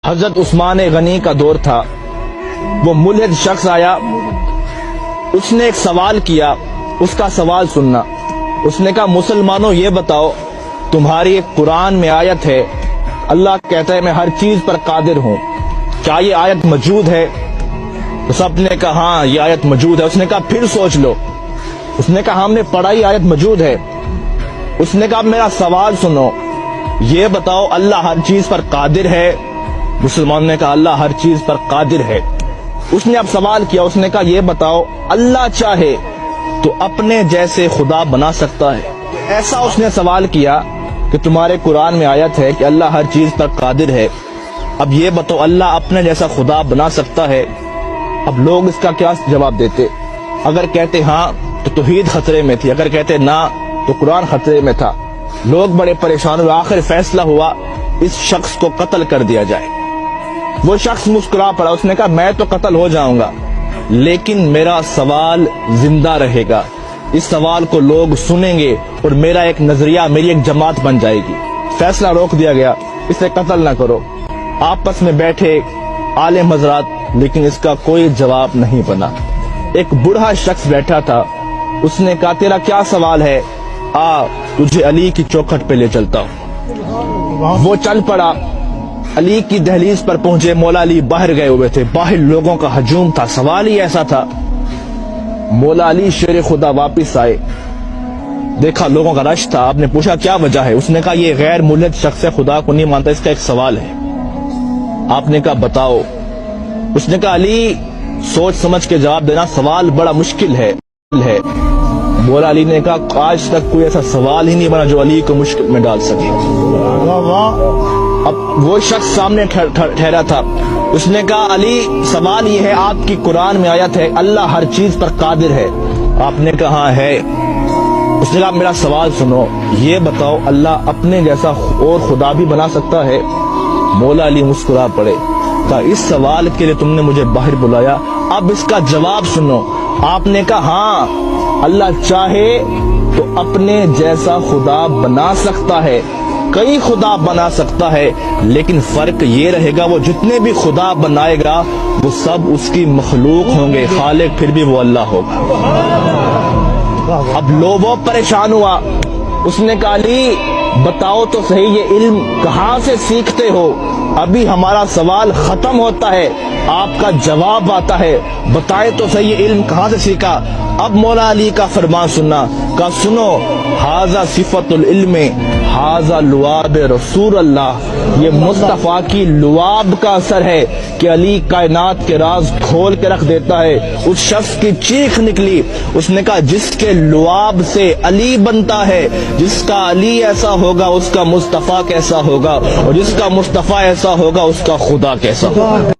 حضرت عثمان غنی کا دور تھا، وہ ملحد شخص آیا، اس نے ایک سوال کیا، اس کا سوال سننا۔ اس نے کہا مسلمانوں یہ بتاؤ، تمہاری ایک قرآن میں آیت ہے، اللہ کہتا ہے میں ہر چیز پر قادر ہوں، کیا یہ آیت موجود ہے؟ تو سب نے کہا ہاں یہ آیت موجود ہے۔ اس نے کہا پھر سوچ لو۔ اس نے کہا ہم نے پڑھا یہ آیت موجود ہے۔ اس نے کہا میرا سوال سنو، یہ بتاؤ اللہ ہر چیز پر قادر ہے؟ مسلمان نے کہا اللہ ہر چیز پر قادر ہے۔ اس نے اب سوال کیا، اس نے کہا یہ بتاؤ اللہ چاہے تو اپنے جیسے خدا بنا سکتا ہے؟ ایسا اس نے سوال کیا کہ تمہارے قرآن میں آیت ہے کہ اللہ ہر چیز پر قادر ہے، اب یہ بتاؤ اللہ اپنے جیسا خدا بنا سکتا ہے؟ اب لوگ اس کا کیا جواب دیتے؟ اگر کہتے ہاں تو توحید خطرے میں تھی، اگر کہتے نہ تو قرآن خطرے میں تھا۔ لوگ بڑے پریشان ہوئے، آخر فیصلہ ہوا اس شخص کو قتل کر دیا جائے۔ وہ شخص مسکرا پڑا، اس نے کہا میں تو قتل ہو جاؤں گا لیکن میرا سوال زندہ رہے گا، اس سوال کو لوگ سنیں گے اور میرا ایک نظریہ، میری ایک جماعت بن جائے گی۔ فیصلہ روک دیا گیا، اسے قتل نہ کرو۔ آپس میں بیٹھے عالم حضرات، لیکن اس کا کوئی جواب نہیں بنا۔ ایک بوڑھا شخص بیٹھا تھا، اس نے کہا تیرا کیا سوال ہے؟ آ تجھے علی کی چوکھٹ پہ لے چلتا ہوں۔ وہ چل پڑا، علی کی دہلیز پر پہنچے، مولا علی باہر گئے ہوئے تھے، باہر لوگوں کا ہجوم تھا۔ سوال ہی ایسا تھا، مولا علی شیر خدا واپس آئے، دیکھا لوگوں کا رش تھا۔ آپ نے پوچھا کیا وجہ ہے؟ اس نے کہا یہ غیر ملحد شخص ہے، خدا کو نہیں مانتا، اس کا ایک سوال ہے۔ آپ نے کہا بتاؤ۔ اس نے کہا علی سوچ سمجھ کے جواب دینا، سوال بڑا مشکل ہے۔ مولا علی نے کہا آج تک کوئی ایسا سوال ہی نہیں بنا جو علی کو مشکل میں ڈال سکے۔ اب وہ شخص سامنے ٹھہرا تھا، اس نے کہا علی سوال یہ ہے، آپ کی قرآن میں آیت ہے اللہ ہر چیز پر قادر ہے؟ آپ نے کہا ہاں ہے۔ اس نے کہا میرا سوال سنو، یہ بتاؤ اللہ اپنے جیسا اور خدا بھی بنا سکتا ہے؟ مولا علی مسکرا پڑے، کہا اس سوال کے لیے تم نے مجھے باہر بلایا، اب اس کا جواب سنو۔ آپ نے کہا ہاں اللہ چاہے تو اپنے جیسا خدا بنا سکتا ہے، کئی خدا بنا سکتا ہے، لیکن فرق یہ رہے گا وہ جتنے بھی خدا بنائے گا وہ سب اس کی مخلوق ہوں گے، خالق پھر بھی وہ اللہ ہوگا۔ اب لوگوں پریشان ہوا، اس نے کہا علی بتاؤ تو صحیح یہ علم کہاں سے سیکھتے ہو؟ ابھی ہمارا سوال ختم ہوتا ہے، آپ کا جواب آتا ہے، بتائے تو صحیح یہ علم کہاں سے سیکھا؟ اب مولا علی کا فرمان سننا، کہا سنو ھذا صفت العلم ھذا لعاب رسول اللہ، یہ مصطفیٰ کی لعاب کا اثر ہے کہ علی کائنات کے راز کھول کے رکھ دیتا ہے۔ اس شخص کی چیخ نکلی، اس نے کہا جس کے لعاب سے علی بنتا ہے، جس کا علی ایسا ہوگا اس کا مصطفیٰ کیسا ہوگا، اور جس کا مصطفیٰ ایسا ہوگا اس کا خدا کیسا ہوگا۔